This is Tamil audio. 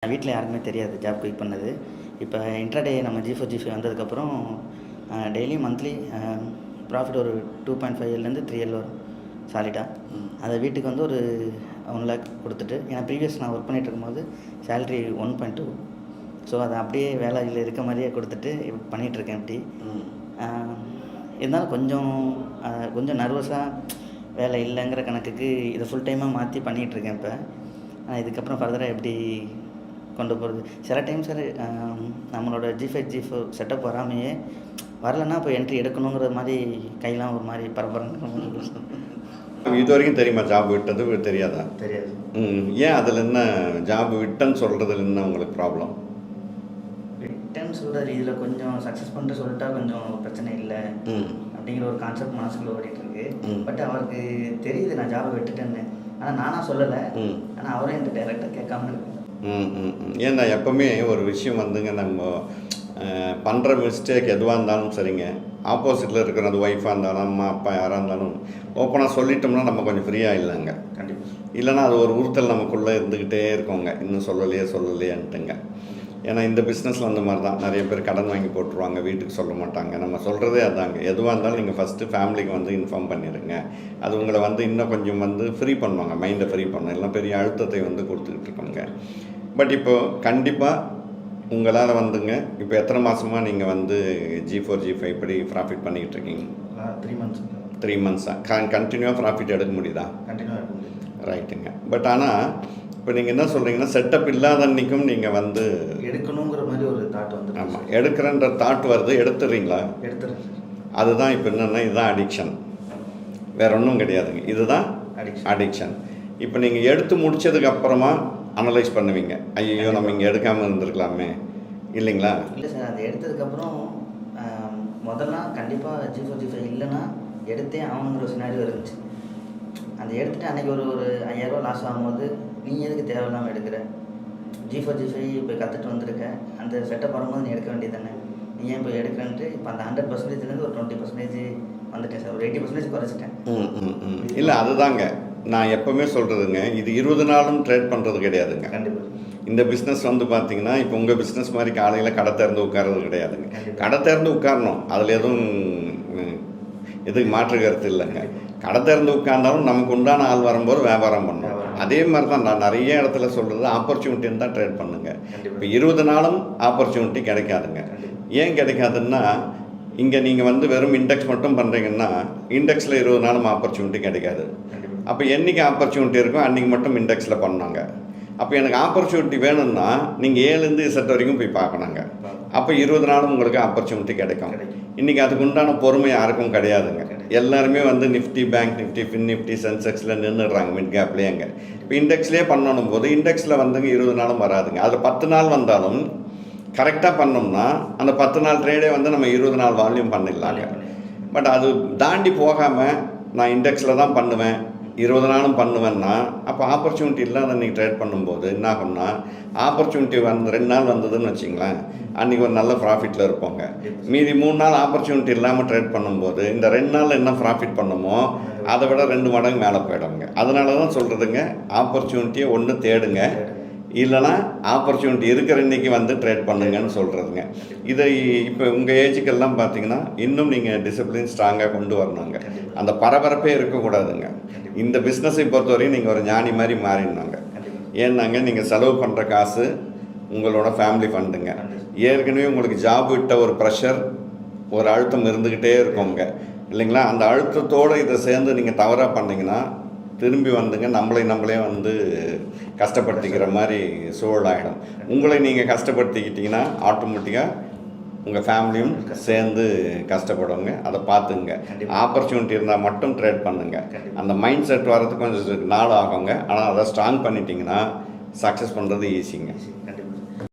வீட்டில் யாருக்குமே தெரியாது ஜாப் குயிக் பண்ணது. இப்போ இன்ட்ராடே நம்ம G4 G5 வந்ததுக்கப்புறம் டெய்லி மந்த்லி ப்ராஃபிட் ஒரு 2.5 3L வரும் சாலிடாக. அதை வீட்டுக்கு வந்து ஒரு 1 lakh கொடுத்துட்டு, ஏன்னா ப்ரீவியஸ் நான் ஒர்க் பண்ணிகிட்டு இருக்கும்போது சேலரி 1.2. ஸோ அதை அப்படியே வேலையில் இருக்க மாதிரியே கொடுத்துட்டு பண்ணிகிட்ருக்கேன். இப்படி இருந்தாலும் கொஞ்சம் நர்வஸாக வேலை இல்லைங்கிற கணக்குக்கு இதை ஃபுல் டைமாக மாற்றி பண்ணிகிட்ருக்கேன். இப்போ இதுக்கப்புறம் ஃபர்தராக எப்படி கொண்டு போகிறது. சில டைம் சார் நம்மளோட G5 G4 செட்டப் வராமையே வரலைன்னா இப்போ என்ட்ரி எடுக்கணுங்கிற மாதிரி கையெல்லாம் ஒரு மாதிரி பரபரன்னு. இது வரைக்கும் தெரியுமா ஜாப் விட்டது தெரியாதா? தெரியாது. ஏன் அதில் என்ன ஜாப் விட்டேன்னு சொல்கிறதுல என்ன உங்களுக்கு ப்ராப்ளம்? விட்டேன்னு சொல்கிறது இதில் கொஞ்சம் சக்ஸஸ் பண்ணிட்டு சொல்லிட்டா கொஞ்சம் பிரச்சனை இல்லை அப்படிங்கிற ஒரு கான்செப்ட் மனசுக்குள்ளே ஓடிட்டுருக்கு. பட் அவருக்கு தெரியுது நான் ஜாபை விட்டுட்டேன்னு. ஆனால் நானாக சொல்லலை. ஆனால் அவரே என்கிட்ட டைரெக்டாக கேட்காம இருக்கு. ஏன்னா எப்போவுமே ஒரு விஷயம் வந்துங்க, நம்ம பண்ணுற மிஸ்டேக் எதுவாக இருந்தாலும் சரிங்க, ஆப்போசிட்டில் இருக்கிற அது ஒய்ஃபாக இருந்தாலும் அம்மா அப்பா யாராக இருந்தாலும் ஓப்பனாக சொல்லிட்டோம்னா நம்ம கொஞ்சம் ஃப்ரீயாக இல்லைங்க. கண்டிப்பாக. இல்லைனா அது ஒரு உறுத்தல் நமக்குள்ளே இருந்துக்கிட்டே இருக்கோங்க, இன்னும் சொல்லலையேன்ட்டுங்க. ஏன்னா இந்த பிஸ்னஸில் அந்த மாதிரி தான் நிறைய பேர் கடன் வாங்கி போட்டுருவாங்க, வீட்டுக்கு சொல்ல மாட்டாங்க. நம்ம சொல்கிறதே அதாங்க, எதுவாக இருந்தாலும் நீங்கள் ஃபஸ்ட்டு ஃபேமிலிக்கு வந்து இன்ஃபார்ம் பண்ணிடுங்க. அது உங்களை வந்து இன்னும் கொஞ்சம் வந்து ஃப்ரீ பண்ணுவாங்க, மைண்டை ஃப்ரீ பண்ணும். எல்லாம் பெரிய அழுத்தத்தை வந்து கொடுத்துக்கிட்டு இருக்கோங்க. பட் இப்போது கண்டிப்பாக உங்களால் வந்துங்க, இப்போ எத்தனை மாதமாக நீங்கள் வந்து G4 G5 இப்படி ப்ராஃபிட் பண்ணிக்கிட்டு இருக்கீங்க? 3 மந்த்ஸாக கண்டினியூவாக ப்ராஃபிட் எடுக்க முடியுதா? கண்டினியூவாக எடுக்க முடியுது. ரைட்டுங்க. பட் ஆனால் இப்போ நீங்கள் என்ன சொல்கிறீங்கன்னா, செட்டப் இல்லாத அன்றைக்கும் நீங்கள் வந்து எடுக்கணுங்கிற மாதிரி ஒரு தாட் வந்து. ஆமாம், எடுக்கிறன்ற தாட் வருது, எடுத்துடுறீங்களா? எடுத்துறேன். அதுதான் இப்போ என்னென்னா, இதுதான் அடிக்ஷன், வேற ஒன்றும் கிடையாதுங்க. இதுதான் அடிக்ஷன். இப்போ நீங்கள் எடுத்து முடித்ததுக்கப்புறமா அனலைஸ் பண்ணுவீங்க, ஐயோ நம்ம இங்கே எடுக்காமல் இருந்திருக்கலாமே, இல்லைங்களா? இல்லை சார், அதை எடுத்ததுக்கப்புறம் முதல்லாம் கண்டிப்பாக G4 G5 இல்லைன்னா எடுத்தே ஆகணுங்கிற ஒரு சினாரியோ இருந்துச்சு. அதை எடுத்துகிட்டு அன்றைக்கி ஒரு 5000 ரூபா லாஸ் ஆகும்போது, நீ எதுக்கு தேவையில்லாமல் எடுக்கிற, G4 G5 இப்போ கற்றுட்டு வந்திருக்க, அந்த செட்டப் வரும்போது நீ எடுக்க வேண்டியது தானே, நீ ஏன் இப்போ எடுக்கிறேன்ட்டு இப்போ அந்த 100%லேருந்து ஒரு 20% வந்துட்டேன் சார், ஒரு 80% குறைச்சிட்டேன். இல்லை அதுதாங்க நான் எப்போவுமே சொல்கிறதுங்க, இது 20 நாளும் ட்ரேட் பண்ணுறது கிடையாதுங்க. கண்டிப்பாக. இந்த பிஸ்னஸ் வந்து பார்த்தீங்கன்னா, இப்போ உங்கள் பிஸ்னஸ் மாதிரி காலையில் கடை திறந்து உட்கார்றது கிடையாதுங்க. கடை திறந்து உட்காரணும், அதில் எதுவும் மாற்று கருத்து இல்லைங்க. கடை திறந்து உட்கார்ந்தாலும் நமக்கு உண்டான ஆள் வரும்போது வியாபாரம் பண்ணணும். அதே மாதிரி தான் நான் நிறைய இடத்துல சொல்கிறது, ஆப்பர்ச்சுனிட்டின்னு தான் ட்ரேட் பண்ணுங்க. இப்போ 20 நாளும் ஆப்பர்ச்சுனிட்டி கிடைக்காதுங்க. ஏன் கிடைக்காதுன்னா, இங்கே நீங்கள் வந்து வெறும் இண்டெக்ஸ் மட்டும் பண்ணுறீங்கன்னா, இண்டெக்ஸில் 20 நாளும் ஆப்பர்ச்சுனிட்டி கிடைக்காது. அப்போ என்றைக்கு ஆப்பர்ச்சுனிட்டி இருக்கோ அன்றைக்கி மட்டும் இண்டெக்ஸில் பண்ணாங்க. அப்போ எனக்கு ஆப்பர்ச்சுனிட்டி வேணும்னா நீங்கள் 7லேருந்து Z வரைக்கும் போய் பார்க்கணுங்க. அப்போ 20 நாளும் உங்களுக்கு ஆப்பர்ச்சுனிட்டி கிடைக்கும். இன்றைக்கி அதுக்கு உண்டான பொறுமை யாருக்கும் கிடையாதுங்க. எல்லாருமே வந்து Nifty, bank Nifty, fin Nifty, சென்செக்ஸில் நின்றுடுறாங்க, மிட் கேப்லேயேங்க. இப்போ இண்டெக்ஸ்லேயே பண்ணணும் போது இண்டெக்ஸில் வந்துங்க 20 நாளும் வராதுங்க. அதில் 10 நாள் வந்தாலும் கரெக்டாக பண்ணோம்னா அந்த 10 நாள் ட்ரேடே வந்து நம்ம 20 நாள் வால்யூம் பண்ணிடலாங்க. பட் அது தாண்டி போகாமல் நான் இண்டெக்ஸில் தான் பண்ணுவேன், 20 நாளும் பண்ணுவேன்னா, அப்போ ஆப்பர்ச்சுனிட்டி இல்லாத அன்றைக்கி ட்ரேட் பண்ணும்போது என்ன ஆகும்னா, ஆப்பர்ச்சுனிட்டி 2 நாள் வந்ததுன்னு வச்சிங்களேன், அன்றைக்கி ஒரு நல்ல ப்ராஃபிட்டில் இருப்போங்க. மீதி 3 நாள் ஆப்பர்ச்சுனிட்டி இல்லாமல் ட்ரேட் பண்ணும்போது இந்த 2 நாள் என்ன ப்ராஃபிட் பண்ணுமோ அதை விட 2 மடங்கு மேலே போயிடுங்க. அதனால தான் சொல்கிறதுங்க, ஆப்பர்ச்சுனிட்டியை ஒன்று தேடுங்க, இல்லைனா ஆப்பர்ச்சுனிட்டி இருக்கிற இன்றைக்கி வந்து ட்ரேட் பண்ணுங்கன்னு சொல்கிறதுங்க. இதை இப்போ உங்கள் ஏஜுக்கெல்லாம் பார்த்தீங்கன்னா இன்னும் நீங்கள் டிசிப்ளின் ஸ்ட்ராங்காக கொண்டு வரணுங்க. அந்த பரபரப்பே இருக்கக்கூடாதுங்க. இந்த பிஸ்னஸை பொறுத்தவரையும் நீங்கள் ஒரு ஞானி மாதிரி மாறினாங்க. ஏன்னாங்க, நீங்கள் செலவு பண்ணுற காசு உங்களோட ஃபேமிலி ஃபண்டுங்க. ஏற்கனவே உங்களுக்கு ஜாப் விட்ட ஒரு ப்ரெஷர், ஒரு அழுத்தம் இருந்துக்கிட்டே இருக்கோங்க, இல்லைங்களா? அந்த அழுத்தத்தோடு இதை சேர்ந்து நீங்கள் தவறாக பண்ணிங்கன்னா திரும்பி வந்துங்க நம்மளே வந்து கஷ்டப்படுத்திக்கிற மாதிரி சூழலாகிடும். உங்களை நீங்கள் கஷ்டப்படுத்திக்கிட்டிங்கன்னா ஆட்டோமேட்டிக்காக உங்கள் ஃபேமிலியும் சேர்ந்து கஷ்டப்படுங்க. அதை பார்த்துங்க. ஆப்பர்ச்சுனிட்டி இருந்தால் மட்டும் ட்ரேட் பண்ணுங்க. அந்த மைண்ட் செட் வர்றதுக்கு கொஞ்சம் நாள் ஆகுங்க. ஆனால் அதை ஸ்ட்ராங் பண்ணிட்டீங்கன்னா சக்ஸஸ் பண்ணுறது ஈஸிங்க.